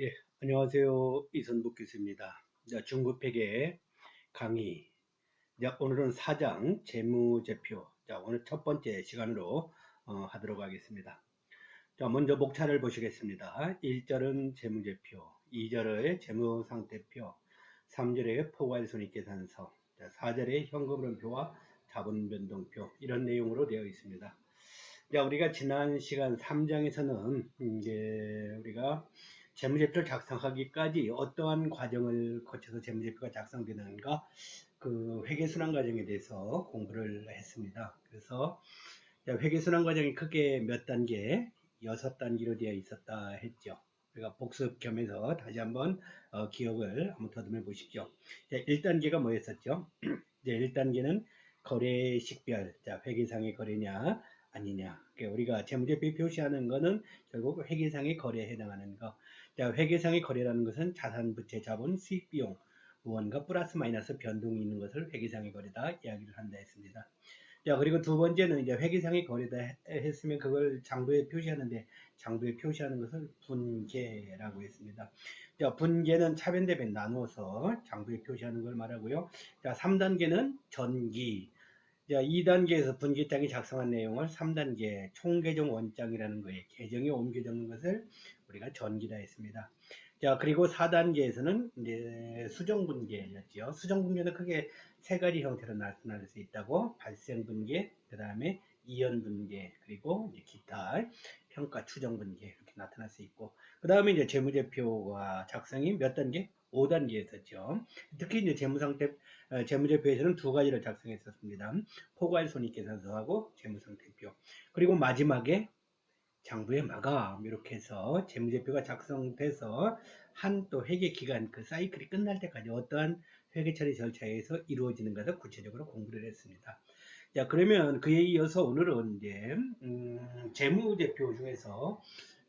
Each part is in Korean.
예, 안녕하세요. 이선복 교수입니다. 자, 중급회계 강의. 자, 오늘은 4장 재무제표. 자, 오늘 첫 번째 시간으로 하도록 하겠습니다. 자, 먼저 목차를 보시겠습니다. 1절은 재무제표, 2절의 재무상태표, 3절의 포괄손익계산서, 자, 4절의 현금흐름표와 자본변동표, 이런 내용으로 되어 있습니다. 자, 우리가 지난 시간 3장에서는 이제 우리가 재무제표를 작성하기까지 어떠한 과정을 거쳐서 재무제표가 작성되는가, 그 회계순환 과정에 대해서 공부를 했습니다. 그래서 회계순환 과정이 크게 몇 단계, 6단계로 되어 있었다 했죠. 우리가 복습 겸해서 다시 한번 기억을 한번 더듬어 보십시오. 1단계가 뭐였었죠? 이제 1단계는 거래 식별, 자, 회계상의 거래냐 아니냐. 그러니까 우리가 재무제표에 표시하는 거는 결국 회계상의 거래에 해당하는 거. 자, 회계상의 거래라는 것은 자산, 부채, 자본, 수익, 비용, 무언가 플러스 마이너스 변동이 있는 것을 회계상의 거래다 이야기를 한다 했습니다. 자, 그리고 두 번째는 이제 회계상의 거래다 했으면 그걸 장부에 표시하는데, 장부에 표시하는 것을 분계라고 했습니다. 자, 분계는 차변대변 나누어서 장부에 표시하는 걸 말하고요. 자, 3단계는 전기. 자, 2단계에서 분기장이 작성한 내용을 3단계 총계정 원장이라는 거에 계정에 옮겨 적는 것을 우리가 전기다 했습니다. 자, 그리고 4단계에서는 이제 수정분계였죠. 수정분계는 크게 세 가지 형태로 나타날 수 있다고, 발생분계, 그 다음에 이연분계, 그리고 이제 기타 평가 추정분계, 이렇게 나타날 수 있고, 그 다음에 이제 재무제표가 작성이 몇 단계? 5단계였었죠. 특히 이제 재무제표에서는 두 가지를 작성했었습니다. 포괄손익계산서하고 재무상태표. 그리고 마지막에 장부의 마감, 이렇게 해서 재무제표가 작성돼서 한 또 회계기간, 그 사이클이 끝날 때까지 어떠한 회계처리 절차에서 이루어지는가를 구체적으로 공부를 했습니다. 자, 그러면 그에 이어서 오늘은 이제 재무제표 중에서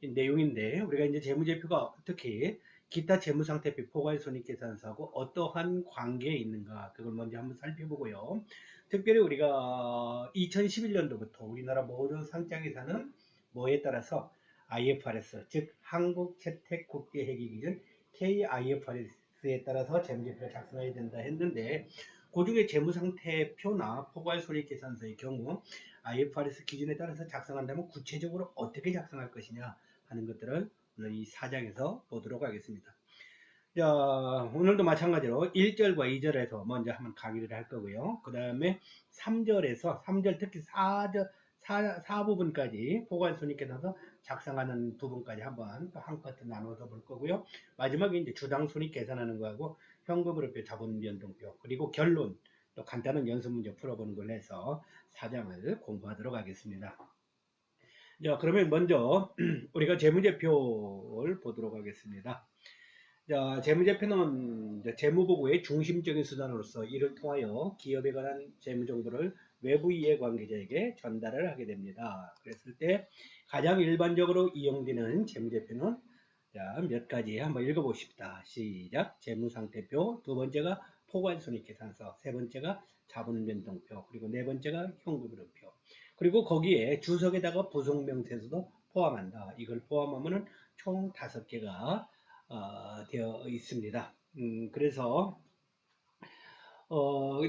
내용인데, 우리가 이제 재무제표가 어떻게 기타 재무상태표 포괄손익계산서하고 어떠한 관계에 있는가, 그걸 먼저 한번 살펴보고요. 특별히 우리가 2011년도부터 우리나라 모든 상장회사는 뭐에 따라서 IFRS, 즉 한국채택국제회계기준 KIFRS에 따라서 재무제표를 작성해야 된다 했는데, 그 중에 재무상태표나 포괄손익계산서의 경우 IFRS 기준에 따라서 작성한다면 구체적으로 어떻게 작성할 것이냐 하는 것들을 오늘 이 4장에서 보도록 하겠습니다. 자, 오늘도 마찬가지로 1절과 2절에서 먼저 한번 강의를 할 거고요. 그 다음에 3절 특히 4부분까지 포괄손익계산서 작성하는 부분까지 한번 또 한 파트 나눠서 볼 거고요. 마지막에 이제 주당손익 계산하는 거하고 현금흐름표, 자본변동표, 그리고 결론, 또 간단한 연습문제 풀어보는 걸 해서 4장을 공부하도록 하겠습니다. 자, 그러면 먼저 우리가 재무제표를 보도록 하겠습니다. 자, 재무제표는 재무보고의 중심적인 수단으로서 이를 통하여 기업에 관한 재무정보를 외부 이해관계자에게 전달을 하게 됩니다. 그랬을 때 가장 일반적으로 이용되는 재무제표는 자, 몇 가지 한번 읽어봅시다. 시작. 재무상태표, 두 번째가 포괄손익계산서, 세 번째가 자본변동표, 그리고 네 번째가 현금흐름표. 그리고 거기에 주석에다가 부속명세서도 포함한다. 이걸 포함하면은 총 5개가 되어 있습니다. 그래서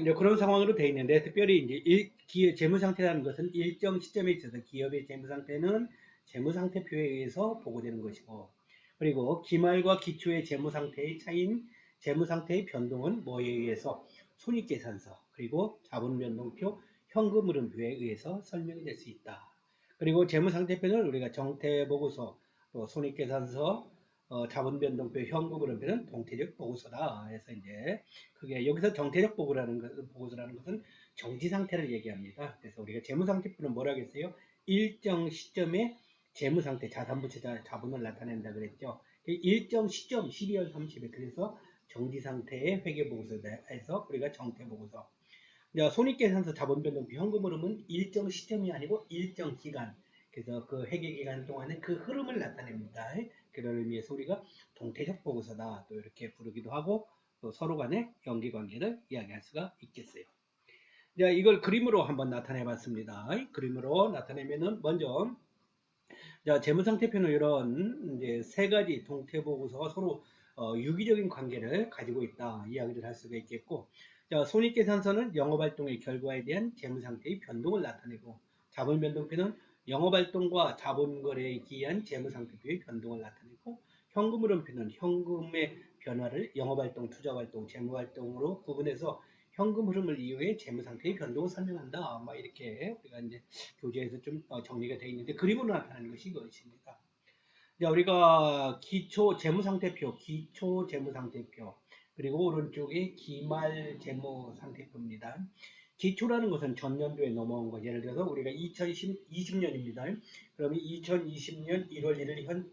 이제 그런 상황으로 되어 있는데, 특별히 이제 재무 상태라는 것은 일정 시점에 있어서 기업의 재무 상태는 재무 상태표에 의해서 보고되는 것이고, 그리고 기말과 기초의 재무 상태의 차이인 재무 상태의 변동은 뭐에 의해서 손익계산서, 그리고 자본변동표, 현금흐름표에 의해서 설명이 될 수 있다. 그리고 재무 상태표는 우리가 정태보고서, 또 손익계산서, 자본변동표, 현금흐름표는 동태적 보고서다. 해서 이제 그게 여기서 정태적 보고서라는 것은 정지 상태를 얘기합니다. 그래서 우리가 재무 상태표는 뭐라 했어요? 일정 시점에 재무 상태, 자산, 부채, 자본을 나타낸다 그랬죠. 일정 시점 12월 30일, 그래서 정지 상태의 회계 보고서다 해서 우리가 정태 보고서. 손익계산서, 자본변동표, 현금흐름은 일정 시점이 아니고 일정 기간, 그래서 그 회계기간 동안에 그 흐름을 나타냅니다. 그런 의미에서 우리가 동태적 보고서다 또 이렇게 부르기도 하고, 또 서로 간의 연계관계를 이야기할 수가 있겠어요. 이걸 그림으로 한번 나타내 봤습니다. 그림으로 나타내면은 먼저 자, 재무상태표는 이런 이제 세 가지 동태보고서가 서로 유기적인 관계를 가지고 있다 이야기를 할 수가 있겠고, 자, 손익계산서는 영업활동의 결과에 대한 재무상태의 변동을 나타내고, 자본변동표는 영업활동과 자본거래에 기한 재무상태표의 변동을 나타내고, 현금흐름표는 현금의 변화를 영업활동, 투자활동, 재무활동으로 구분해서 현금 흐름을 이용해 재무상태의 변동을 설명한다. 막 이렇게 우리가 이제 교재에서 좀 정리가 되어 있는데, 그림으로 나타나는 것이 이것입니다. 자, 우리가 기초 재무상태표, 기초 재무상태표, 그리고 오른쪽에 기말 재무상태표입니다. 기초라는 것은 전년도에 넘어온 거. 예를 들어서 우리가 2020년입니다. 그러면 2020년 1월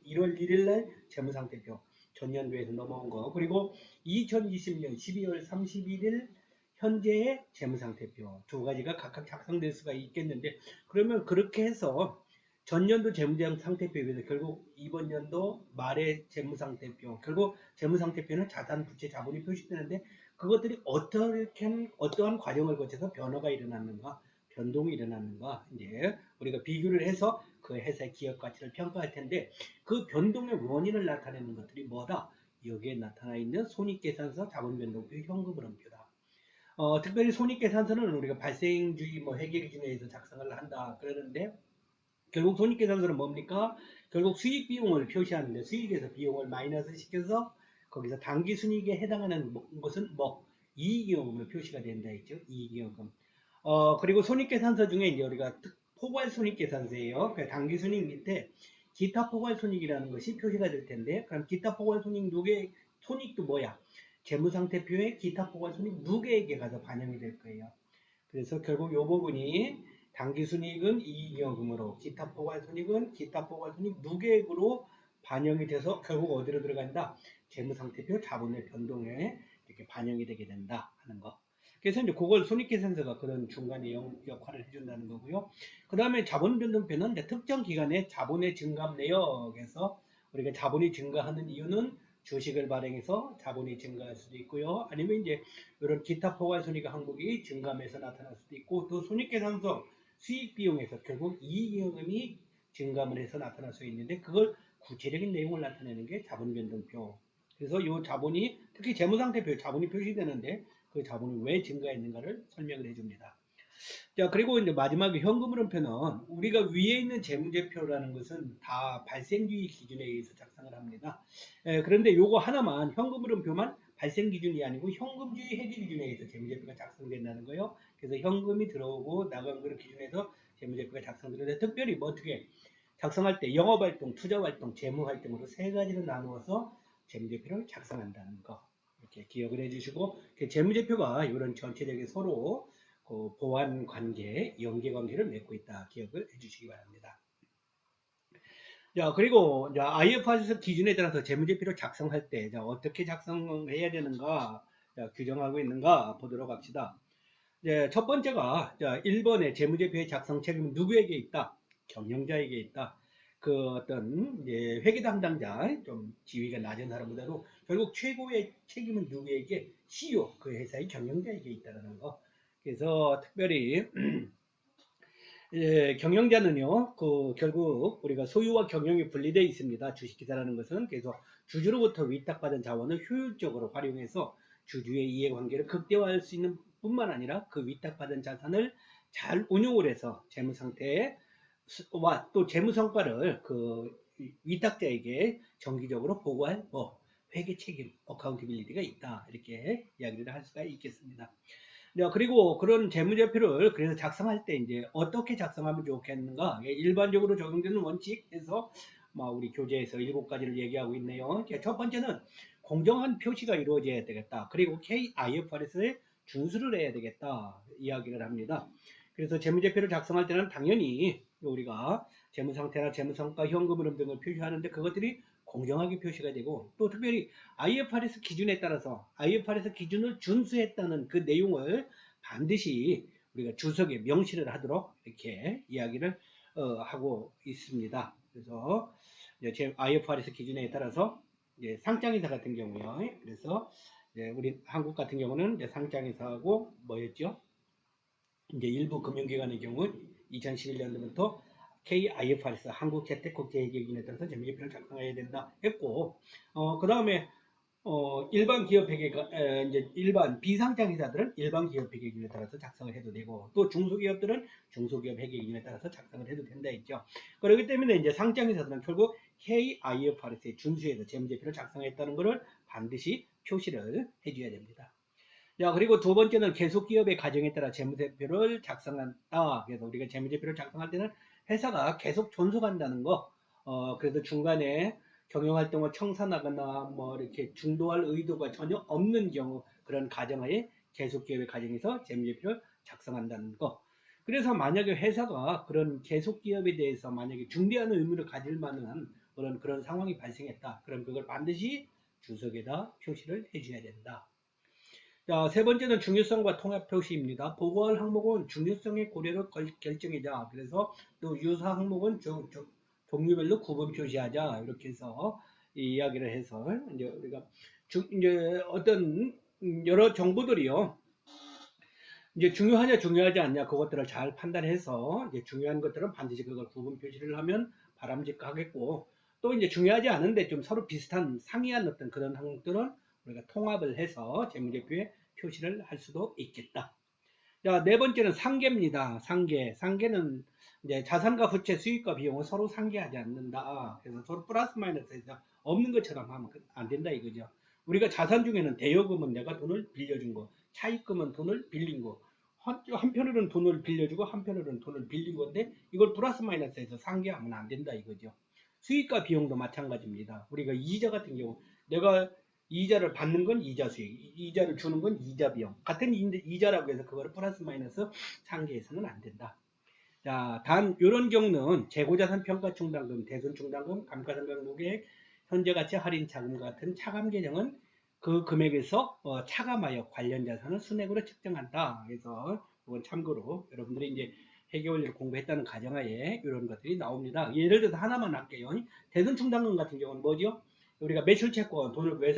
1일 날 재무상태표, 전년도에서 넘어온 거. 그리고 2020년 12월 31일 현재의 재무상태표, 두 가지가 각각 작성될 수가 있겠는데, 그러면 그렇게 해서 전년도 재무상태표에 비해서 결국 이번 연도 말의 재무상태표, 결국 재무상태표는 자산, 부채, 자본이 표시되는데, 그것들이 어떠한 과정을 거쳐서 변화가 일어났는가, 변동이 일어났는가, 이제 우리가 비교를 해서 그 회사의 기업 가치를 평가할 텐데, 그 변동의 원인을 나타내는 것들이 뭐다? 여기에 나타나 있는 손익계산서, 자본변동표, 현금흐름표다. 특별히 손익계산서는 우리가 발생주의 회계기준에 의해서 작성을 한다 그러는데, 결국 손익계산서는 뭡니까? 결국 수익 비용을 표시하는데, 수익에서 비용을 마이너스 시켜서 거기서 당기순이익에 해당하는 것은 이익이익금으로 표시가 된다 했죠. 이익이익금. 그리고 손익계산서 중에 이제 우리가 포괄손익계산서예요. 그 당기순이익 밑에 기타 포괄손익이라는 것이 표시가 될 텐데, 그럼 기타 포괄손익 누계 손익도 뭐야? 재무상태표에 기타 포괄손익 누계에게 가서 반영이 될 거예요. 그래서 결국 이 부분이 당기순이익은 이익이익금으로, 기타 포괄손익은 기타 포괄손익 누계액으로 반영이 돼서 결국 어디로 들어간다? 재무상태표 자본의 변동에 이렇게 반영이 되게 된다 하는 거. 그래서 이제 그걸 손익계산서가 그런 중간에 역할을 해준다는 거고요. 그 다음에 자본변동표는 특정 기간에 자본의 증감 내역에서 우리가 자본이 증가하는 이유는 주식을 발행해서 자본이 증가할 수도 있고요. 아니면 이제 이런 기타 포괄손익 항목이 증감해서 나타날 수도 있고, 또 손익계산서 수익 비용에서 결국 이익이익금이 증감을 해서 나타날 수 있는데, 그걸 구체적인 내용을 나타내는 게 자본변동표. 그래서 이 자본이 특히 재무상태표에 자본이 표시되는데, 그 자본이 왜 증가했는가를 설명을 해줍니다. 자, 그리고 이제 마지막에 현금흐름표는 우리가 위에 있는 재무제표라는 것은 다 발생주의 기준에 의해서 작성을 합니다. 그런데 요거 하나만, 현금흐름표만 발생 기준이 아니고 현금주의 회계 기준에 의해서 재무제표가 작성된다는 거예요. 그래서 현금이 들어오고 나간 거를 기준해서 재무제표가 작성되는데, 특별히 어떻게 작성할 때 영업활동, 투자활동, 재무활동으로 세 가지로 나누어서 재무제표를 작성한다는 거. 이렇게 기억을 해주시고, 재무제표가 이런 전체적인 서로 보완 관계, 연계 관계를 맺고 있다. 기억을 해주시기 바랍니다. 자, 그리고 이제 IFRS 기준에 따라서 재무제표를 작성할 때 어떻게 작성해야 되는가, 규정하고 있는가 보도록 합시다. 첫 번째가 1번의 재무제표의 작성 책임은 누구에게 있다? 경영자에게 있다. 그 어떤 회계 담당자, 좀 지위가 낮은 사람보다도 결국 최고의 책임은 누구에게? CEO, 그 회사의 경영자에게 있다는 거. 그래서 특별히 경영자는요, 결국 우리가 소유와 경영이 분리되어 있습니다. 주식회사라는 것은. 그래서 주주로부터 위탁받은 자원을 효율적으로 활용해서 주주의 이해관계를 극대화할 수 있는 뿐만 아니라 그 위탁받은 자산을 잘 운용을 해서 재무상태와 또 재무성과를 그 위탁자에게 정기적으로 보고할 회계 책임, 어카운티빌리티가 있다. 이렇게 이야기를 할 수가 있겠습니다. 그리고 그런 재무제표를 그래서 작성할 때 이제 어떻게 작성하면 좋겠는가? 일반적으로 적용되는 원칙에서 우리 교재에서 7가지를 얘기하고 있네요. 첫 번째는 공정한 표시가 이루어져야 되겠다. 그리고 KIFRS에 준수를 해야 되겠다. 이야기를 합니다. 그래서 재무제표를 작성할 때는 당연히 우리가 재무상태나 재무성과 현금 흐름 등을 표시하는데, 그것들이 공정하게 표시가 되고, 또 특별히 IFRS 기준에 따라서 IFRS 기준을 준수했다는 그 내용을 반드시 우리가 주석에 명시를 하도록 이렇게 이야기를 하고 있습니다. 그래서 제 IFRS 기준에 따라서 상장회사 같은 경우요. 그래서 우리 한국 같은 경우는 상장회사하고 뭐였죠? 이제 일부 금융기관의 경우 2011년도부터 KIFRS 한국재택국제회계기준에 따라서 재무제표를 작성해야 된다 했고, 그 다음에 일반 기업 회계가 이제 일반 비상장 회사들은 일반 기업 회계 기준에 따라서 작성을 해도 되고, 또 중소기업들은 중소기업 회계 기준에 따라서 작성을 해도 된다 했죠. 그렇기 때문에 이제 상장 회사들은 결국 KIFRS에 준수해서 재무제표를 작성했다는 것을 반드시 표시를 해줘야 됩니다. 자, 그리고 두 번째는 계속 기업의 가정에 따라 재무제표를 작성한다. 그래서 우리가 재무제표를 작성할 때는 회사가 계속 존속한다는 거, 그래도 중간에 경영활동을 청산하거나 뭐 이렇게 중도할 의도가 전혀 없는 경우, 그런 가정하에 계속기업의 가정에서 재무제표를 작성한다는 거. 그래서 만약에 회사가 그런 계속기업에 대해서 만약에 중대한 의무를 가질 만한 그런 상황이 발생했다. 그럼 그걸 반드시 주석에다 표시를 해줘야 된다. 자, 세 번째는 중요성과 통합 표시입니다. 보고할 항목은 중요성의 고려를 결정이자, 그래서 또 유사 항목은 종류별로 구분 표시하자. 이렇게 해서 이야기를 해서 이제 우리가 이제 어떤 여러 정보들이요. 이제 중요하냐 중요하지 않냐 그것들을 잘 판단해서 이제 중요한 것들은 반드시 그걸 구분 표시를 하면 바람직하겠고, 또 이제 중요하지 않은데 좀 서로 비슷한 상이한 어떤 그런 항목들은 우리가 통합을 해서 재무제표에 표시를 할 수도 있겠다. 자, 네 번째는 상계입니다. 상계. 상계는 이제 자산과 부채, 수익과 비용을 서로 상계하지 않는다. 그래서 서로 플러스 마이너스해서 없는 것처럼 하면 안 된다 이거죠. 우리가 자산 중에는 대여금은 내가 돈을 빌려준 거, 차입금은 돈을 빌린 거, 한편으로는 돈을 빌려주고 한편으로는 돈을 빌린 건데 이걸 플러스 마이너스해서 상계하면 안 된다 이거죠. 수익과 비용도 마찬가지입니다. 우리가 이자 같은 경우 내가 이자를 받는 건 이자 수익, 이자를 주는 건 이자 비용. 같은 이자라고 해서 그거를 플러스 마이너스 상계해서는 안 된다. 자, 단 이런 경우는 재고자산 평가 충당금, 대손 충당금, 감가상각 무계획, 현재가치 할인 자금 같은 차감 계정은 그 금액에서 차감하여 관련 자산을 순액으로 측정한다. 그래서 이건 참고로 여러분들이 이제 회계 원리를 공부했다는 가정하에 이런 것들이 나옵니다. 예를 들어서 하나만 할게요. 대손 충당금 같은 경우는 뭐죠? 우리가 매출채권, 돈을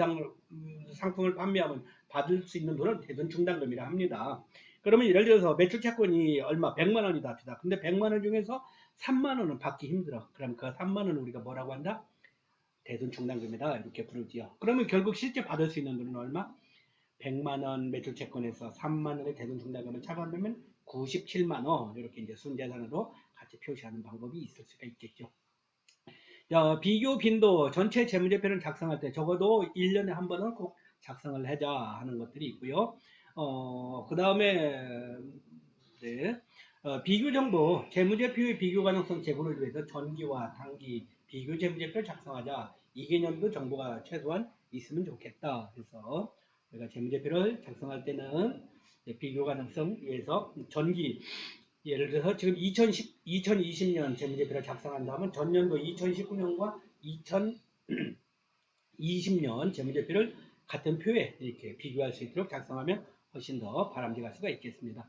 상품을 판매하면 받을 수 있는 돈을 대손 충당금이라 합니다. 그러면 예를 들어서 매출채권이 얼마 100만 원이다 합시다. 근데 100만 원 중에서 3만 원은 받기 힘들어. 그럼 그 3만 원은 우리가 뭐라고 한다? 대손 충당금이다 이렇게 부르지요. 그러면 결국 실제 받을 수 있는 돈은 얼마? 100만 원 매출채권에서 3만 원의 대손 충당금을 차감하면 97만 원, 이렇게 이제 순자산으로 같이 표시하는 방법이 있을 수가 있겠죠. 자, 비교 빈도 전체 재무제표를 작성할 때 적어도 1년에 한 번은 꼭 작성을 하자 하는 것들이 있고요. 그 다음에 네, 비교 정보, 재무제표의 비교 가능성 제고를 위해서 전기와 단기 비교 재무제표를 작성하자. 이 개념도 정보가 최소한 있으면 좋겠다. 그래서 우리가 재무제표를 작성할 때는 비교 가능성 위해서 전기, 예를 들어서 지금 2020년 재무제표를 작성한다면 전년도 2019년과 2020년 재무제표를 같은 표에 이렇게 비교할 수 있도록 작성하면 훨씬 더 바람직할 수가 있겠습니다.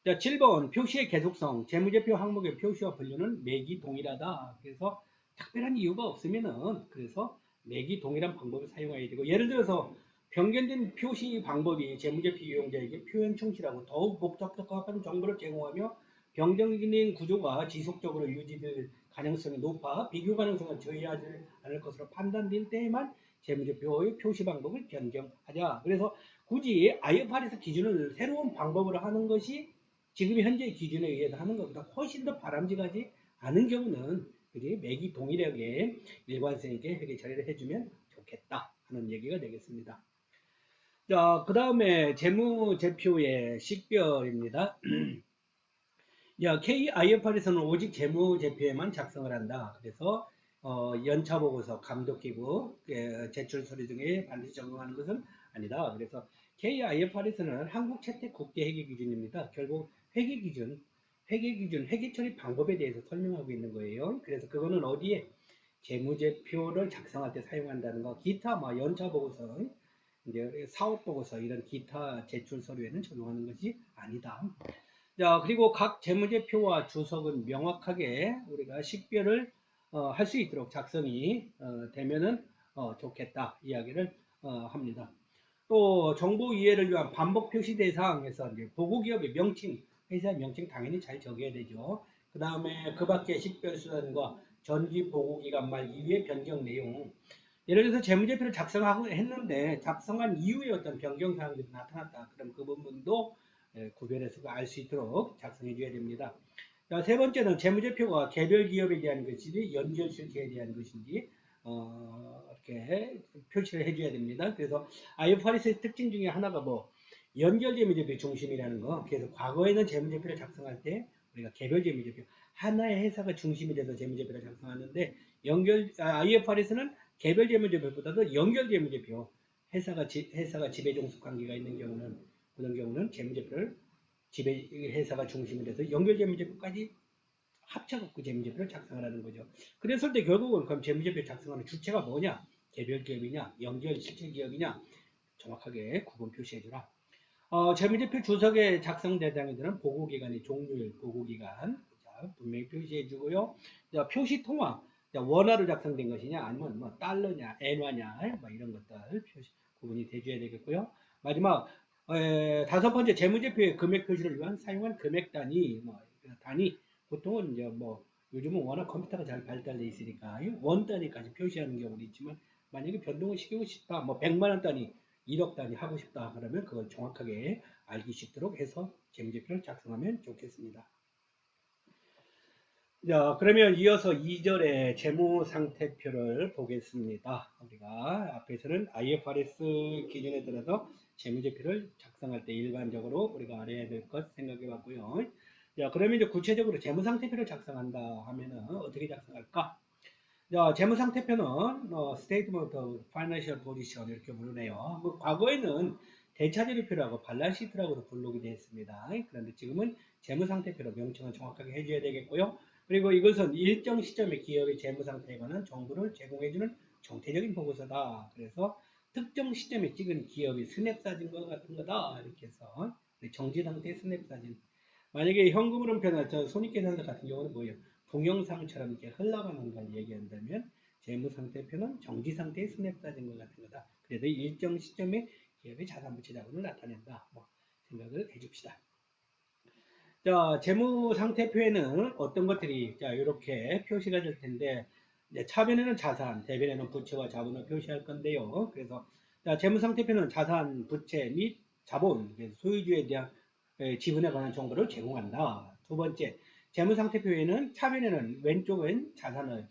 자, 7번 표시의 계속성, 재무제표 항목의 표시와 분류는 매기 동일하다. 그래서 특별한 이유가 없으면은 그래서 매기 동일한 방법을 사용해야 되고, 예를 들어서 변경된 표시 방법이 재무제표 이용자에게 표현 충실하고 더욱 복잡한 정보를 제공하며 변경된 구조가 지속적으로 유지될 가능성이 높아 비교 가능성을 저해하지 않을 것으로 판단된 때에만 재무제표의 표시 방법을 변경하자. 그래서 굳이 IFRS 기준을 새로운 방법으로 하는 것이 지금 현재 기준에 의해서 하는 것보다 훨씬 더 바람직하지 않은 경우는 매기 동일하게 일관성 있게 회계 처리를 해주면 좋겠다 하는 얘기가 되겠습니다. 자, 그 다음에 재무제표의 식별입니다. 야, KIFR에서는 오직 재무제표에만 작성을 한다. 그래서 연차보고서, 감독기구, 제출 서류 등에 반드시 적용하는 것은 아니다. 그래서 KIFR에서는 한국채택국제회계기준입니다. 결국 회계기준, 회계처리 방법에 대해서 설명하고 있는 거예요. 그래서 그거는 어디에 재무제표를 작성할 때 사용한다는 거, 기타 뭐 연차보고서, 이제 사업보고서 이런 기타 제출 서류에는 적용하는 것이 아니다. 자, 그리고 각 재무제표와 주석은 명확하게 우리가 식별을 할 수 있도록 작성이 되면은 좋겠다 이야기를 합니다. 또 정보 이해를 위한 반복 표시 대상에서 이제 보고기업의 명칭, 회사 명칭 당연히 잘 적어야 되죠. 그 다음에 그 밖의 식별수단과 전기 보고기간 말 이후의 변경 내용. 예를 들어서 재무제표를 작성하고 했는데 작성한 이후에 어떤 변경 사항들이 나타났다. 그럼 그 부분도 구별해서 알 수 있도록 작성해 줘야 됩니다. 자, 세 번째는 재무제표가 개별 기업에 대한 것인지 연결 실체에 대한 것인지 이렇게 표시를 해줘야 됩니다. 그래서 IFRS의 특징 중에 하나가 뭐 연결 재무제표 중심이라는 거. 그래서 과거에는 재무제표를 작성할 때 우리가 개별 재무제표 하나의 회사가 중심이 돼서 재무제표를 작성하는데 IFRS는 개별 재무제표보다도 연결 재무제표 회사가 지배 종속 관계가 있는 경우는 그런 경우는 재무제표를 지배 회사가 중심이 돼서 연결 재무제표까지 합쳐갖고 재무제표를 작성하라는 거죠. 그랬을 때 결국은 그럼 재무제표 작성하는 주체가 뭐냐? 개별 기업이냐? 연결 실체 기업이냐? 정확하게 구분 표시해주라. 재무제표 주석의 작성 대상들은 보고기간의 종료일, 보고기간 분명히 표시해주고요. 표시 통화, 원화로 작성된 것이냐, 아니면 뭐 달러냐, 엔화냐, 뭐 이런 것들 표시 구분이 돼줘야 되겠고요. 마지막 다섯 번째 재무제표의 금액 표시를 위한 사용한 금액 단위, 뭐 단위 보통은 이제 뭐 요즘은 워낙 컴퓨터가 잘 발달돼 있으니까 원 단위까지 표시하는 경우도 있지만 만약에 변동을 시키고 싶다, 뭐 100만 원 단위, 1억 단위 하고 싶다 그러면 그걸 정확하게 알기 쉽도록 해서 재무제표를 작성하면 좋겠습니다. 자, 그러면 이어서 2절의 재무상태표를 보겠습니다. 우리가 앞에서는 IFRS 기준에 따라서 재무제표를 작성할 때 일반적으로 우리가 알아야 될 것 생각해 봤고요. 자, 그러면 이제 구체적으로 재무상태표를 작성한다 하면은 어떻게 작성할까? 자, 재무상태표는 Statement of Financial Position 이렇게 부르네요. 과거에는 대차제표라고 발란시트라고도 부르기도 했습니다. 그런데 지금은 재무상태표로 명칭을 정확하게 해줘야 되겠고요. 그리고 이것은 일정 시점의 기업의 재무상태에 관한 정보를 제공해주는 정태적인 보고서다. 그래서 특정 시점에 찍은 기업의 스냅사진과 같은 거다. 이렇게 해서 정지상태 스냅사진. 만약에 현금으로 변화한 손익계산서 같은 경우는 뭐예요? 동영상처럼 이렇게 흘러가는 걸 얘기한다면 재무상태표는 정지상태의 스냅사진과 같은 거다. 그래서 일정 시점에 기업의 자산부채 자본을 나타낸다. 뭐 생각을 해줍시다. 자, 재무상태표에는 어떤 것들이 자 이렇게 표시가 될 텐데 차변에는 자산, 대변에는 부채와 자본을 표시할 건데요. 그래서 자, 재무상태표는 자산, 부채 및 자본, 소유주에 대한 지분에 관한 정보를 제공한다. 두 번째, 재무상태표에는 차변에는 왼쪽은 자산을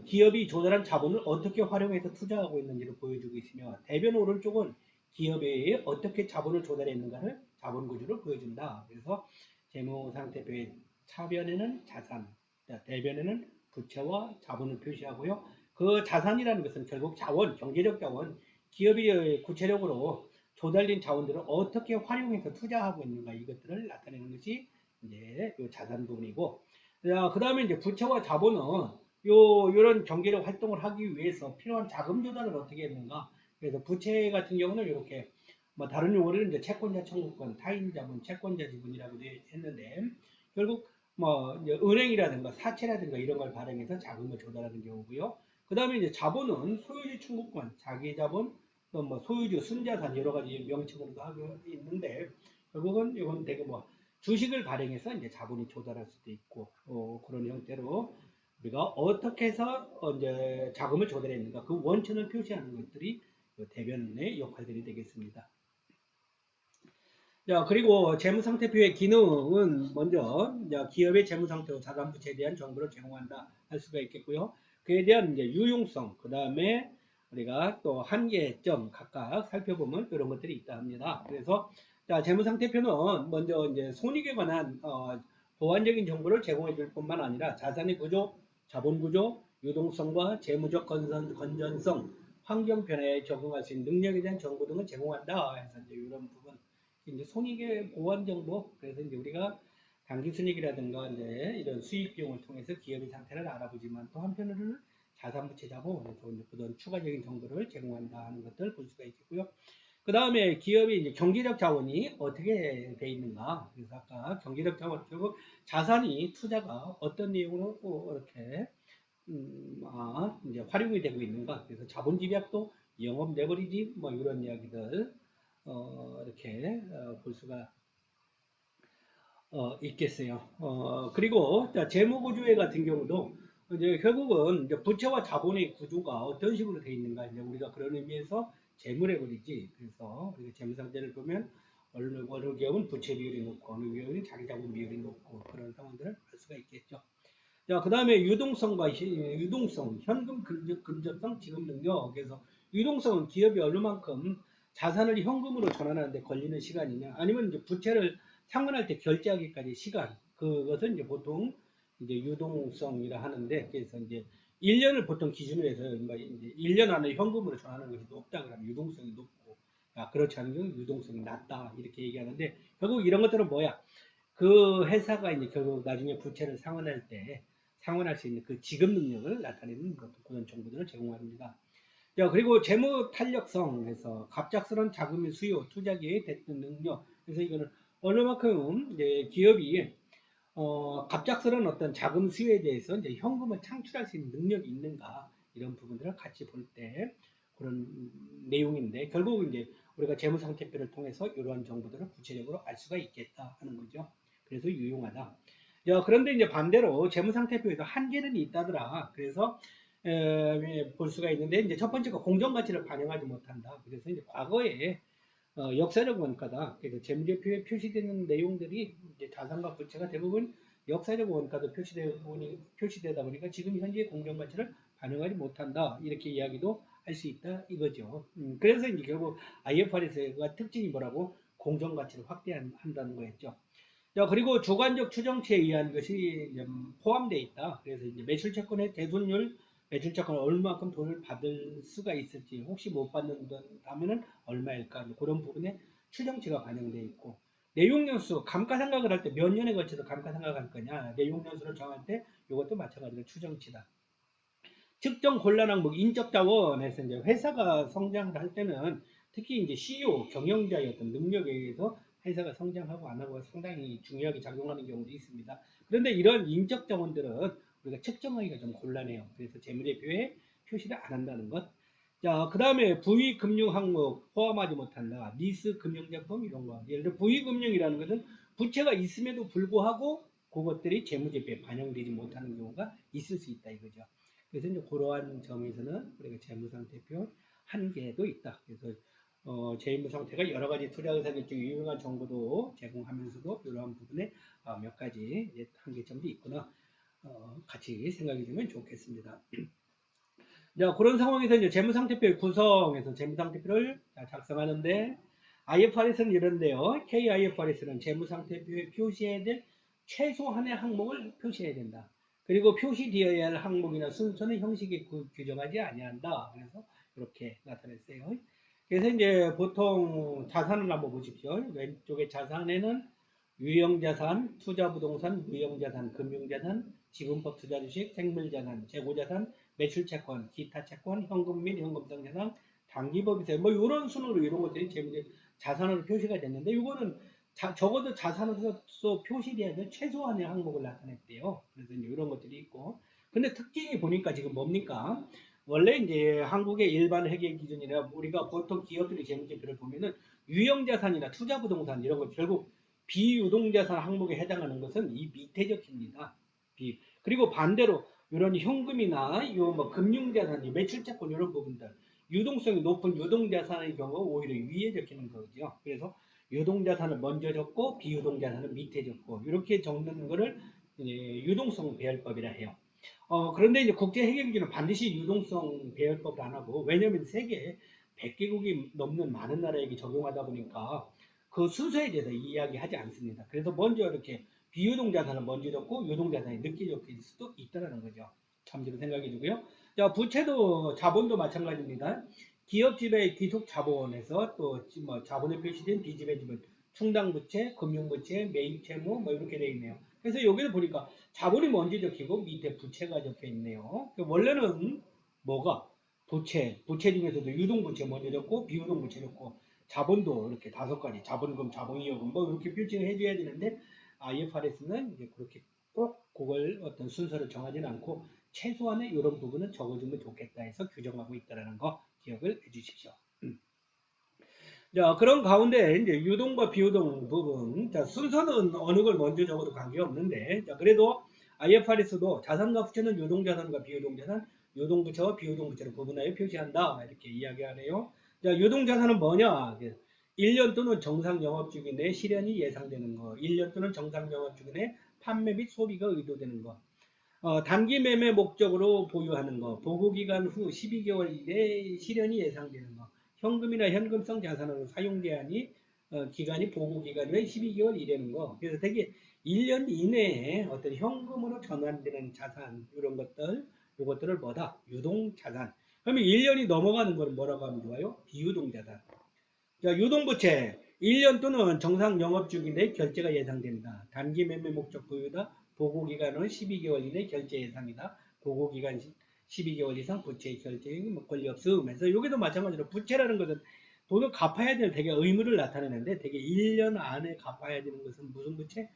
기업이 조달한 자본을 어떻게 활용해서 투자하고 있는지를 보여주고 있으며 대변 오른쪽은 기업에 어떻게 자본을 조달했는가를 자본 구조를 보여준다. 그래서 재무상태표의 차변에는 자산, 대변에는 부채와 자본을 표시하고요. 그 자산이라는 것은 결국 자원, 경제적 자원, 기업이 구체적으로 조달된 자원들을 어떻게 활용해서 투자하고 있는가 이것들을 나타내는 것이 이제 이 자산 부분이고, 그 다음에 이제 부채와 자본은 요런 경제적 활동을 하기 위해서 필요한 자금 조달을 어떻게 했는가. 그래서 부채 같은 경우는 이렇게 뭐 다른 용어로는 이제 채권자 청구권, 타인 자본, 채권자 지분이라고 했는데 결국 뭐 이제 은행이라든가 사채라든가 이런 걸 발행해서 자금을 조달하는 경우고요. 그 다음에 이제 자본은 소유주 청구권, 자기 자본, 또 뭐 소유주, 순자산 여러 가지 명칭으로도 하고 있는데 결국은 이건 되게 뭐 주식을 발행해서 이제 자본이 조달할 수도 있고 그런 형태로 우리가 어떻게 해서 이제 자금을 조달했는가 그 원천을 표시하는 것들이 대변의 역할들이 되겠습니다. 자, 그리고 재무상태표의 기능은 먼저 기업의 재무상태와 자산부채에 대한 정보를 제공한다 할 수가 있겠고요. 그에 대한 이제 유용성, 그 다음에 우리가 또 한계점 각각 살펴보면 이런 것들이 있다 합니다. 그래서 자, 재무상태표는 먼저 이제 손익에 관한 보완적인 정보를 제공해 줄 뿐만 아니라 자산의 구조, 자본 구조, 유동성과 재무적 건전성, 환경 변화에 적응할 수 있는 능력에 대한 정보 등을 제공한다 해서 이제 이런 부분. 이제 손익의 보완 정보, 그래서 이제 우리가 당기 순이익이라든가 이제 이런 수익 비용을 통해서 기업의 상태를 알아보지만 또 한편으로는 자산 부채 자본, 그런 추가적인 정보를 제공한다 하는 것들 볼 수가 있겠고요. 그 다음에 기업이 이제 경제적 자원이 어떻게 돼 있는가. 그래서 아까 경제적 자원, 결국 자산이 투자가 어떤 내용으로 이렇게 이제 활용이 되고 있는가. 그래서 자본 집약도 영업 레버리지 뭐 이런 이야기들 이렇게 볼 수가 있겠어요. 그리고 자, 재무구조회 같은 경우도 이제 결국은 이제 부채와 자본의 구조가 어떤 식으로 되어 있는가 이제 우리가 그런 의미에서 재물에 버리지. 그래서 우리가 재무 상태를 보면 어느 기업은 부채 비율이 높고 어느 기업은 자기 자본 비율이 높고 그런 상황들을 알 수가 있겠죠. 자, 그 다음에 유동성, 현금 근접성, 지급 능력. 그래서 유동성은 기업이 얼마만큼 자산을 현금으로 전환하는데 걸리는 시간이냐, 아니면 이제 부채를 상환할 때 결제하기까지 시간. 그것은 이제 보통 이제 유동성이라 하는데, 그래서 이제 1년을 보통 기준으로 해서 이제 1년 안에 현금으로 전환하는 것이 높다 그러면 유동성이 높고, 그렇지 않은 경우 유동성이 낮다 이렇게 얘기하는데, 결국 이런 것들은 뭐야? 그 회사가 이제 결국 나중에 부채를 상환할 때 상환할 수 있는 그 지급 능력을 나타내는 그런 정보들을 제공합니다. 자, 그리고 재무 탄력성에서 갑작스러운 자금의 수요, 투자 기회의 대응 능력. 그래서 이거는 얼마만큼 이제 기업이 갑작스러운 어떤 자금 수요에 대해서 이제 현금을 창출할 수 있는 능력이 있는가 이런 부분들을 같이 볼 때 그런 내용인데 결국 이제 우리가 재무상태표를 통해서 이러한 정보들을 구체적으로 알 수가 있겠다 하는 거죠. 그래서 유용하다. 자, 그런데 이제 반대로 재무상태표에도 한계는 있다더라. 그래서 볼 수가 있는데 이제 첫 번째가 공정가치를 반영하지 못한다. 그래서 이제 과거에 역사적 원가다. 그래서 재무제표에 표시되는 내용들이 이제 자산과 부채가 대부분 역사적 원가도 표시되다 보니까 지금 현재의 공정가치를 반영하지 못한다. 이렇게 이야기도 할 수 있다 이거죠. 그래서 이제 결국 IFRS가 특징이 뭐라고 공정가치를 확대한다는 거였죠. 자, 그리고 주관적 추정치에 의한 것이 포함되어 있다. 그래서 이제 매출채권의 대손율, 매출채권 얼마만큼 돈을 받을 수가 있을지, 혹시 못 받는다면은 얼마일까, 그런 부분에 추정치가 반영되어 있고, 내용연수, 감가상각을 할 때 몇 년에 걸쳐서 감가상각할 거냐, 내용연수를 정할 때 이것도 마찬가지로 추정치다. 특정 곤란 항목, 인적 자원에서 이제 회사가 성장을 할 때는 특히 이제 CEO, 경영자의 어떤 능력에 의해서 회사가 성장하고 안 하고가 상당히 중요하게 작용하는 경우도 있습니다. 그런데 이런 인적 자원들은 우리가 측정하기가 좀 곤란해요. 그래서 재무제표에 표시를 안 한다는 것. 자, 그 다음에 부의금융 항목 포함하지 못한다. 리스 금융제품 이런 거. 예를 들어 부의금융이라는 것은 부채가 있음에도 불구하고 그것들이 재무제표에 반영되지 못하는 경우가 있을 수 있다 이거죠. 그래서 이제 그러한 점에서는 우리가 재무상태표 한계도 있다. 그래서 재무상태가 여러 가지 투자 의사 결정 유용한 정보도 제공하면서도 이러한 부분에 몇 가지 한계점도 있구나. 같이 생각해 주면 좋겠습니다. 자, 그런 상황에서 이제 재무상태표의 구성에서 재무상태표를 작성하는데 IFRS는 이런데요. KIFRS는 재무상태표에 표시해야 될 최소한의 항목을 표시해야 된다. 그리고 표시되어야 할 항목이나 순서는 형식에 규정하지 아니한다. 그래서 이렇게 나타냈어요. 그래서 이제 보통 자산을 한번 보십시오. 왼쪽에 자산에는 유형자산, 투자부동산, 무형자산, 금융자산, 지분법 투자주식, 생물자산, 재고자산, 매출채권, 기타채권, 현금 및 현금성 자산, 단기법이세 뭐 이런 순으로 이런 것들이 자산으로 표시가 됐는데 이거는 적어도 자산으로서 표시돼야 될 최소한의 항목을 나타냈대요. 그래서 이제 이런 것들이 있고 근데 특징이 보니까 지금 뭡니까? 원래 이제 한국의 일반 회계 기준이나 우리가 보통 기업들의 재무제표를 보면은 유형자산이나 투자부동산 이런 거 결국 비유동자산 항목에 해당하는 것은 이 밑에 적힙니다. 그리고 반대로 이런 현금이나 요 금융자산, 매출채권 이런 부분들 유동성이 높은 유동자산의 경우 오히려 위에 적히는 거죠. 그래서 유동자산을 먼저 적고 비유동자산을 밑에 적고 이렇게 적는 거를 유동성 배열법이라 해요. 그런데 이제 국제회계기준은 반드시 유동성 배열법을 안 하고 왜냐하면 세계 100개국이 넘는 많은 나라에게 적용하다 보니까 그 순서에 대해서 이야기하지 않습니다. 그래서 먼저 이렇게 비유동자산을 먼저 적고 유동자산이 늦게 적힐 수도 있다는 거죠. 참고로 생각해 주고요. 자, 부채도 자본도 마찬가지입니다. 기업 지배의 귀속 자본에서 또 자본에 표시된 비지배 지분, 충당부채, 금융부채, 매입 채무 뭐 이렇게 되어 있네요. 그래서 여기를 보니까 자본이 먼저 적히고 밑에 부채가 적혀 있네요. 원래는 뭐가 부채 중에서도 유동부채 먼저 적고 비유동부채 적고 자본도 이렇게 5가지 자본금, 자본이여금 뭐 이렇게 표시를 해줘야 되는데 IFRS는 이제 그렇게 꼭 그걸 어떤 순서를 정하지는 않고 최소한의 이런 부분은 적어주면 좋겠다 해서 규정하고 있다는 거 기억을 해주십시오. 자, 그런 가운데 이제 유동과 비유동 부분, 자, 순서는 어느 걸 먼저 적어도 관계없는데, 자, 그래도 IFRS도 자산과 부채는 유동자산과 비유동자산, 유동부채와 비유동부채를 구분하여 표시한다. 이렇게 이야기하네요. 자, 유동자산은 뭐냐? 1년 또는 정상 영업주기 내 실현이 예상되는 거, 1년 또는 정상 영업주기 내 판매 및 소비가 의도되는 거, 단기 매매 목적으로 보유하는 거, 보고기간 후 12개월 이내 실현이 예상되는 거, 현금이나 현금성 자산으로 사용 제한이 기간이 보고기간 후에 12개월 이내는 거. 그래서 되게 1년 이내에 어떤 현금으로 전환되는 자산 이런 것들 이것들을 뭐다? 유동자산. 그러면 1년이 넘어가는 걸 뭐라고 하면 좋아요? 비유동자산. 자, 유동부채 1년 또는 정상 영업주기 내 결제가 예상된다. 단기 매매 목적 보유다. 보고기간은 12개월 이내 결제 예상이다. 보고기간 12개월 이상 부채 결제에 권리 없음. 그래서 여기도 마찬가지로 부채라는 것은 돈을 갚아야 되는 되게 의무를 나타내는데 되게 1년 안에 갚아야 되는 것은 무슨 부채?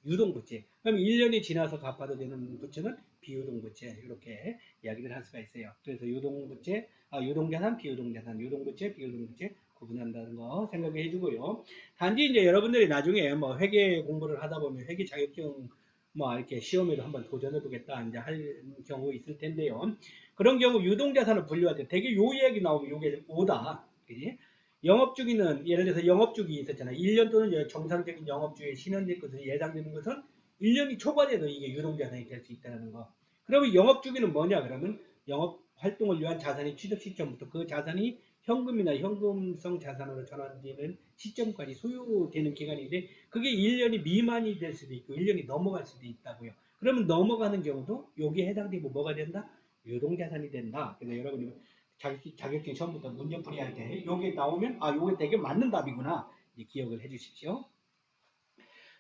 유동부채. 그럼 1년이 지나서 갚아도 되는 부채는 비유동부채. 이렇게 이야기를 할 수가 있어요. 그래서 유동부채, 유동자산, 비유동자산, 유동부채, 비유동부채 구분한다는 거 생각해 주고요. 단지 이제 여러분들이 나중에 뭐 회계 공부를 하다 보면 회계 자격증 뭐 이렇게 시험에도 한번 도전해 보겠다 이제 할 경우 있을 텐데요. 그런 경우 유동자산을 분류할 때 되게 요 이야기 나오면 요게 오다. 그지? 영업주기는 예를 들어서 영업주기 있었잖아요. 1년 또는 정상적인 영업주기에 실현될 것을 예상되는 것은 1년이 초과돼도 이게 유동자산이 될 수 있다는 거. 그러면 영업주기는 뭐냐? 그러면 영업 활동을 위한 자산의 취득 시점부터 그 자산이 현금이나 현금성 자산으로 전환되는 시점까지 소요되는 기간인데 그게 1년이 미만이 될 수도 있고 1년이 넘어갈 수도 있다고요. 그러면 넘어가는 경우도 여기에 해당되고 뭐가 된다? 유동자산이 된다. 그래서 여러분이 자격증 처음부터 문제풀이 할 때 요게 나오면 요게 되게 맞는 답이구나. 기억을 해 주십시오.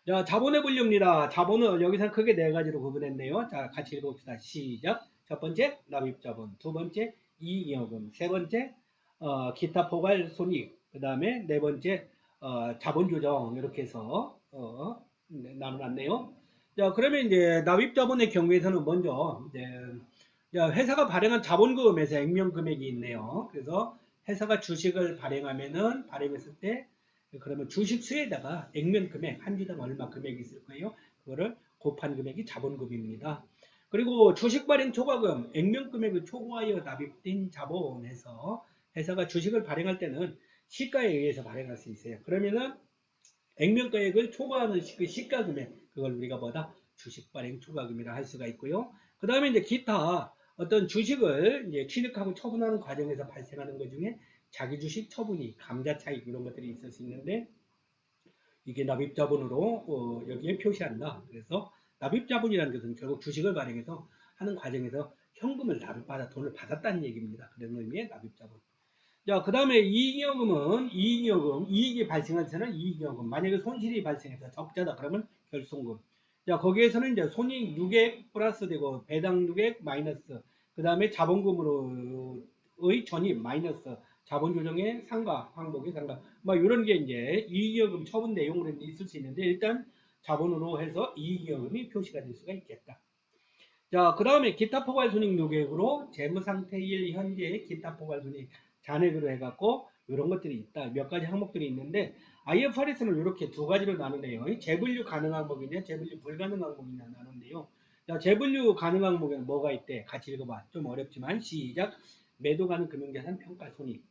자, 자본의 분류입니다. 자본은 여기서 크게 네 가지로 구분했네요. 자, 같이 읽어봅시다. 시작. 첫 번째, 납입자본. 두 번째, 이익여금. 세 번째, 기타 포괄 손익. 그 다음에 네 번째, 자본조정. 이렇게 해서, 나눠놨네요. 자, 그러면 이제 납입자본의 경우에서는 먼저, 이제, 회사가 발행한 자본금에서 액면금액이 있네요. 그래서 회사가 주식을 발행했을 때, 그러면 주식수에다가 액면 금액, 한 주당 얼마 금액이 있을 거예요. 그거를 곱한 금액이 자본금입니다. 그리고 주식 발행 초과금, 액면 금액을 초과하여 납입된 자본에서 회사가 주식을 발행할 때는 시가에 의해서 발행할 수 있어요. 그러면은 액면가액을 초과하는 그 시가 금액, 그걸 우리가 뭐다? 주식 발행 초과금이라 할 수가 있고요. 그 다음에 이제 기타 어떤 주식을 이제 취득하고 처분하는 과정에서 발생하는 것 중에 자기 주식 처분이 감자 차익 이런 것들이 있을 수 있는데 이게 납입자본으로 여기에 표시한다. 그래서 납입자본이라는 것은 결국 주식을 발행해서 하는 과정에서 현금을 납입받아 돈을 받았다는 얘기입니다. 그런 의미의 납입자본. 자, 그 다음에 이익여금은 이익이 발생할 때는 이익여금. 만약에 손실이 발생해서 적자다 그러면 결손금. 자, 거기에서는 이제 손익 누객 플러스 되고 배당 누객 마이너스. 그 다음에 자본금으로의 전입 마이너스. 자본조정의 상가, 항목의 상가. 뭐 이런 게 이제 이익여금 처분 내용으로 있을 수 있는데 일단 자본으로 해서 이익여금이 표시가 될 수가 있겠다. 자, 그 다음에 기타 포괄손익 누계획으로 재무상태일 현재의 기타 포괄손익 잔액으로 해갖고 이런 것들이 있다. 몇 가지 항목들이 있는데 IFRS는 이렇게 두 가지로 나누네요. 재분류 가능 항목이냐 재분류 불가능 항목이냐 나누는데요. 자, 재분류 가능 항목에는 뭐가 있대? 같이 읽어봐. 좀 어렵지만 시작. 매도 가능 금융자산 평가손익,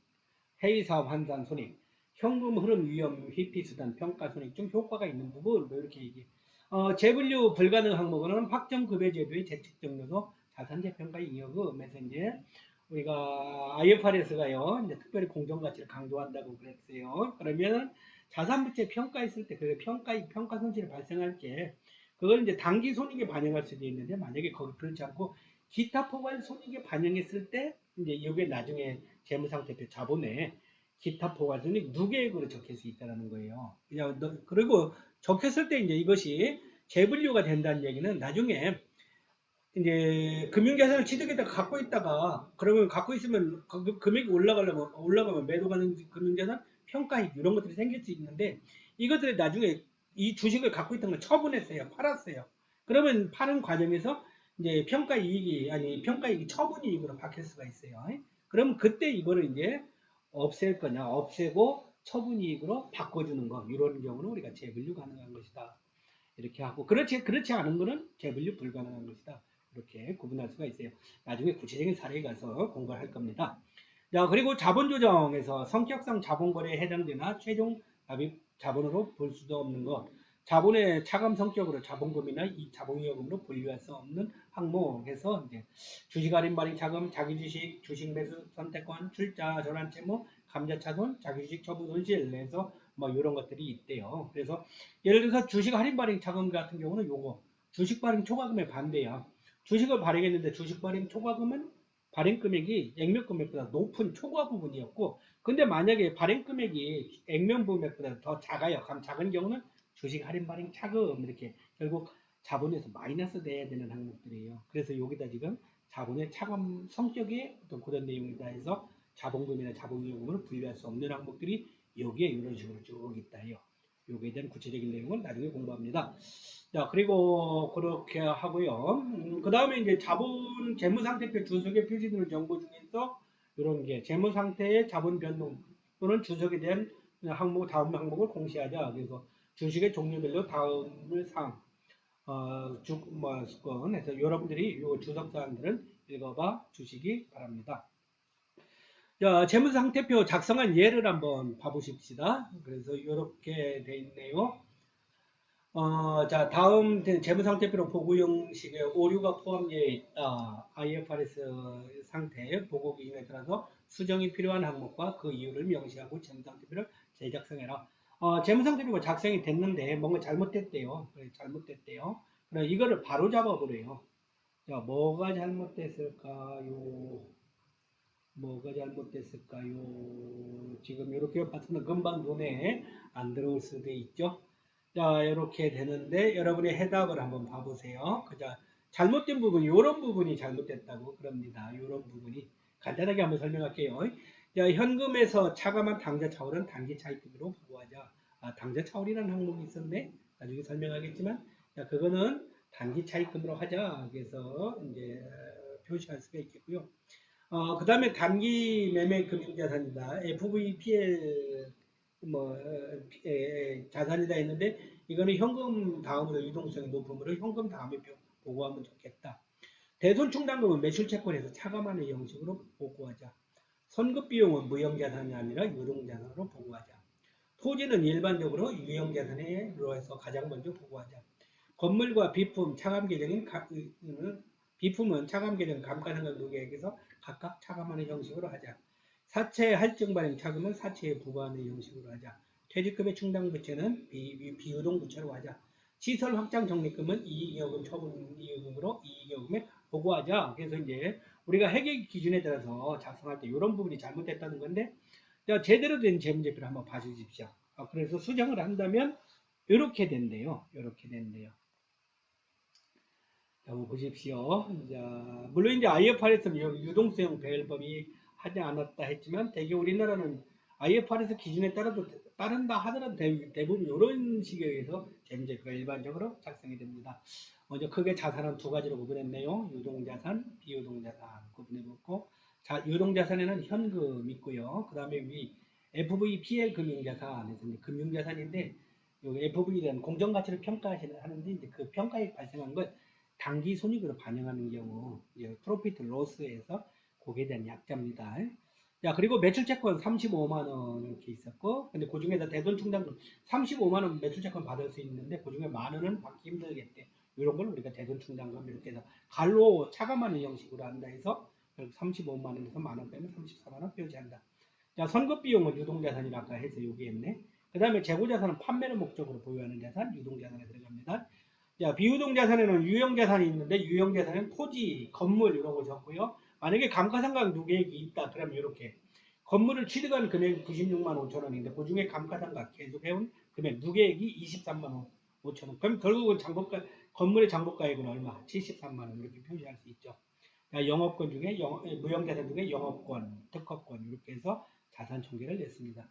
해외사업 환산 손익, 현금 흐름 위험 회피 수단 평가 손익 중 효과가 있는 부분 뭐 이렇게 얘기해. 재분류 불가능 항목은 확정급여제도의 재측정 요소 자산재평가 잉여금에서 이제 우리가 IFRS가요 이제 특별히 공정가치를 강조한다고 그랬어요. 그러면 자산부채 평가했을 때 그 평가 손실이 발생할 때 그걸 이제 당기 손익에 반영할 수도 있는데 만약에 거기 그렇지 않고 기타 포괄 손익에 반영했을 때 이제 이게 나중에 재무상태표 자본에 기타 포괄 손익 누계액으로 적힐 수 있다는 거예요. 그리고 적혔을 때 이제 이것이 재분류가 된다는 얘기는 나중에 이제 금융자산을 취득했다가 갖고 있다가 그러면 갖고 있으면 금액이 올라가면 매도 가는 금융자산 평가익 이런 것들이 생길 수 있는데 이것들이 나중에 이 주식을 갖고 있던 걸 처분했어요. 팔았어요. 그러면 파는 과정에서 이제 평가이익이 처분이익으로 바뀔 수가 있어요. 그럼 그때 이거를 이제 없앨 거냐, 없애고 처분이익으로 바꿔주는 거, 이런 경우는 우리가 재분류 가능한 것이다. 이렇게 하고, 그렇지 않은 거는 재분류 불가능한 것이다. 이렇게 구분할 수가 있어요. 나중에 구체적인 사례에 가서 공부를 할 겁니다. 자, 그리고 자본 조정에서 성격상 자본거래에 해당되나 최종 납입 자본으로 볼 수도 없는 것, 자본의 차감 성격으로 자본금이나 이 자본이익금으로 분류할 수 없는 항목에서 이제 주식 할인 발행 자금, 자기 주식, 주식 매수 선택권, 출자 전환 채무, 감자차손, 자기 주식 처분 손실 내서 뭐 이런 것들이 있대요. 그래서 예를 들어서 주식 할인 발행 자금 같은 경우는 요거 주식 발행 초과금에 반대야. 주식을 발행했는데 주식 발행 초과금은 발행 금액이 액면 금액보다 높은 초과 부분이었고, 근데 만약에 발행 금액이 액면 금액보다 더 작아요. 그럼 작은 경우는 주식 할인 발행 차금 이렇게 결국 자본에서 마이너스 돼야 되는 항목들이에요. 그래서 여기다 지금 자본의 차감 성격의 어떤 그런 내용이다 해서 자본금이나 자본이익금으로 분류할 수 없는 항목들이 여기에 이런 식으로 쭉 있다 해요. 여기에 대한 구체적인 내용은 나중에 공부합니다. 자, 그리고 그렇게 하고요. 그 다음에 이제 자본 재무상태표 주석의 표시등을 정보 중에서 이런 게 재무상태의 자본 변동 또는 주석에 대한 항목, 다음 항목을 공시하자. 그래서 주식의 종류별로 다음을 상, 수건 해서 여러분들이 이 주석 사항들은 읽어봐 주시기 바랍니다. 자, 재무상태표 작성한 예를 한번 봐보십시다. 그래서 이렇게 돼 있네요. 자, 다음 재무상태표로 보고 형식의 오류가 포함되어 있다. IFRS 상태 보고 기준에 따라서 수정이 필요한 항목과 그 이유를 명시하고 재무상태표를 재작성해라. 재무상태표가 작성이 됐는데 뭔가 잘못됐대요. 잘못됐대요. 그럼 이거를 바로 잡아보래요. 자, 뭐가 잘못됐을까요? 뭐가 잘못됐을까요? 지금 이렇게 봤으면 금방 눈에 안 들어올 수도 있죠. 자, 이렇게 되는데 여러분의 해답을 한번 봐보세요. 그자 잘못된 부분, 이런 부분이 잘못됐다고 그럽니다. 이런 부분이 간단하게 한번 설명할게요. 자, 현금에서 차감한 당좌 차월은 단기 차익금으로 보고하자. 당좌 차월이라는 항목이 있었는데 나중에 설명하겠지만, 자, 그거는 단기 차익금으로 하자. 그래서 이제 표시할 수가 있겠고요. 그 다음에 단기 매매 금융자산이다. FVPL 자산이다 했는데 이거는 현금 다음으로 유동성이 높으므로 현금 다음에 보고하면 좋겠다. 대손충당금은 매출채권에서 차감하는 형식으로 보고하자. 선급비용은 무형자산이 아니라 유동자산으로 보고하자. 토지는 일반적으로 유형자산으로 해서 가장 먼저 보고하자. 건물과 비품, 차감 계정인 비품은 차감 계정 감가상각 누계액에서 각각 차감하는 형식으로 하자. 사채 할증 발행 차금은 사채에 부과하는 형식으로 하자. 퇴직금의 충당 부채는 비유동 부채로 하자. 시설 확장 적립금은 이익여금 처분 이익금으로 이익여금에 보고하자. 그래서 이제 우리가 회계 기준에 따라서 작성할 때 이런 부분이 잘못됐다는 건데, 자, 제대로 된 재무제표를 한번 봐주십시오. 그래서 수정을 한다면 이렇게 된대요. 이렇게 된대요. 한번 보십시오. 자, 물론 이제 IFRS는 유동성 배열법이 하지 않았다 했지만 대개 우리나라는 IFRS 기준에 따른다 하더라도 대부분 이런 식에서 재무제표가 일반적으로 작성이 됩니다. 먼저 크게 자산은 두 가지로 구분했네요. 유동자산, 비유동자산 구분해놓고, 자, 유동자산에는 현금 있고요. 그 다음에 FVPL 금융자산, 금융자산인데 여기 FV라는 공정가치를 평가하는데 이제 그 평가에 발생한 것 단기 손익으로 반영하는 경우 프로피트 로스에서 거기에 대한 약자입니다. 자, 그리고 매출채권 35만원 이렇게 있었고, 근데 그 중에서 대손충당금 35만원 매출채권 받을 수 있는데 그 중에 만원은 받기 힘들겠대. 이런 걸 우리가 대손충당금 이렇게 해서 갈로 차감하는 형식으로 한다 해서 35만원에서 만원 빼면 34만원 표시한다. 자, 선급비용은 유동자산이라 아까 해서 여기 했네. 그 다음에 재고자산은 판매를 목적으로 보유하는 자산, 유동자산에 들어갑니다. 자, 비유동자산에는 유형자산이 있는데 유형자산은 토지, 건물 이런 거 적고요. 만약에 감가상각 누계액이 있다 그러면 이렇게 건물을 취득한 금액이 96만 5천 원인데 그 중에 감가상각 계속 해온 금액 누계액이 23만 5천 원. 그럼 결국은 건물의 장부가액은 얼마? 73만 원 이렇게 표시할 수 있죠. 자, 영업권 중에 무형자산 중에 영업권, 특허권 이렇게 해서 자산 총계를 냈습니다.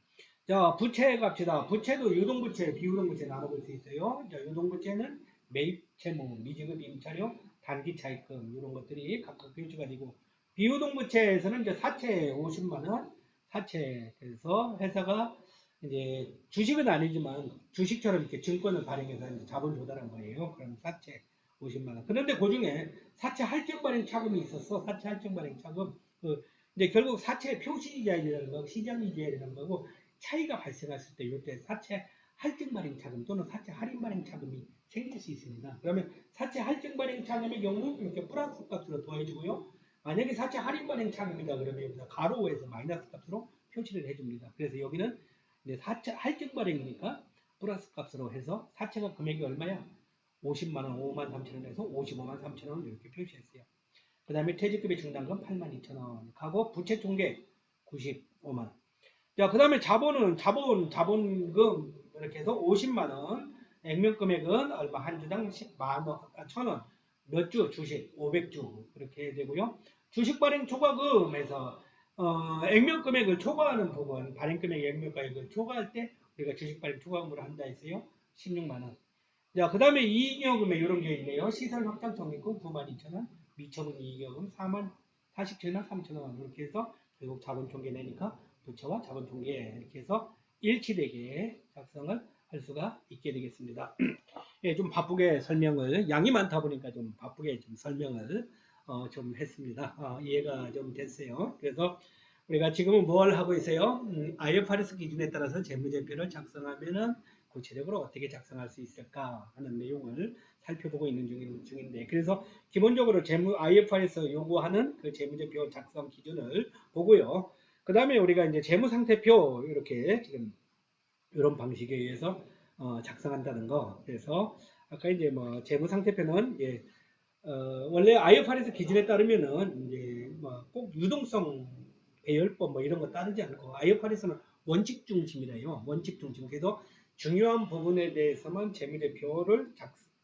자, 부채 갑시다. 부채도 유동부채, 비유동부채 나눠볼 수 있어요. 자, 유동부채는 매입 채무, 미지급 임차료, 단기 차입금 이런 것들이 각각 표시가 되고, 비유동부채에서는 이제 사채 50만 원, 사채 그래서 회사가 이제 주식은 아니지만 주식처럼 이렇게 증권을 발행해서 이제 자본 조달한 거예요. 그럼 사채 50만 원. 그런데 그 중에 사채 할증 발행 차금이 있었어. 사채 할증 발행 차금. 이제 결국 사채 표시 이자율이라는 거고 시장 이자율이라는 거고 차이가 발생했을 때 이때 사채 할증 발행 차금 또는 사채 할인 발행 차금이 생길 수 있습니다. 그러면 사채 할증 발행 차금의 경우 이렇게 플러스 값으로 더해주고요. 만약에 사채 할인 발행 차금이다 그러면 여기서 가로 5에서 마이너스 값으로 표시를 해줍니다. 그래서 여기는 이제 사채 할증 발행이니까 플러스 값으로 해서 사채가 금액이 얼마야? 50만 원, 5만 3천 원에서 55만 3천 원 이렇게 표시했어요. 그 다음에 퇴직급여 중단금 8만 2천 원 하고 부채 총액 95만. 자, 그 다음에 자본금 이렇게 해서 50만 원. 액면 금액은 얼마? 한 주당 10만 원, 1,000원. 몇 주? 주식 500주 그렇게 되고요. 주식 발행 초과금에서 액면 금액을 초과하는 부분, 발행 금액 액면 금액을 초과할 때 우리가 주식 발행 초과금으로 한다 했어요. 16만 원. 자, 그 다음에 이익여금에 이런 게 있네요. 시설 확장 적립금 92,000원, 미처분 이익여금 47만 3천원 이렇게 해서 결국 자본총계 내니까 부채와 자본총계 이렇게 해서 일치되게 작성을 할 수가 있게 되겠습니다. 예, 좀 바쁘게 설명을 양이 많다 보니까 좀 바쁘게 좀 설명을 좀 했습니다. 이해가 좀 됐어요. 그래서 우리가 지금은 뭘 하고 있어요? IFRS 기준에 따라서 재무제표를 작성하면은 구체적으로 어떻게 작성할 수 있을까 하는 내용을 살펴보고 있는 중인데 그래서 기본적으로 IFRS 요구하는 그 재무제표 작성 기준을 보고요. 그 다음에 우리가 이제 재무상태표 이렇게 지금 이런 방식에 의해서 작성한다는 거. 그래서 아까 이제 뭐 재무상태표는 원래 IFRS 기준에 따르면은 이제 뭐 꼭 유동성 배열법 뭐 이런 거 따르지 않고 IFRS는 원칙 중심이래요. 원칙 중심. 그래서 중요한 부분에 대해서만 재무제표를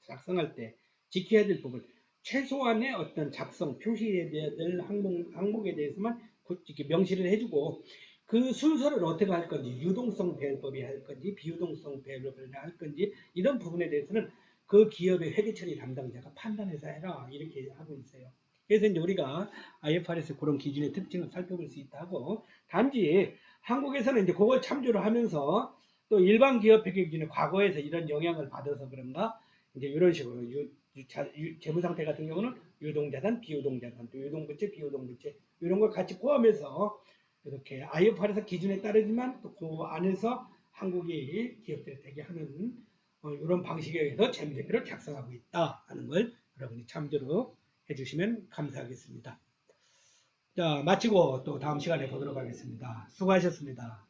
작성할 때 지켜야 될 부분, 최소한의 어떤 작성 표시해야 될 항목에 대해서만 이렇게 명시를 해주고 그 순서를 어떻게 할 건지 유동성 배열법이 할 건지 비유동성 배열법이 할 건지 이런 부분에 대해서는 그 기업의 회계처리 담당자가 판단해서 해라 이렇게 하고 있어요. 그래서 이제 우리가 IFRS 그런 기준의 특징을 살펴볼 수 있다고 단지 한국에서는 이제 그걸 참조를 하면서 또 일반 기업 회계 기준에 과거에서 이런 영향을 받아서 그런가 이제 이런 식으로 재무 상태 같은 경우는 유동자산, 비유동자산, 또 유동부채, 비유동부채 이런 걸 같이 포함해서 이렇게 IFRS 기준에 따르지만 또 그 안에서 한국이 기업들이 되게 하는 이런 방식에 의해서 재무제표를 작성하고 있다 하는 걸 여러분이 참조로 해주시면 감사하겠습니다. 자, 마치고 또 다음 시간에 보도록 하겠습니다. 수고하셨습니다.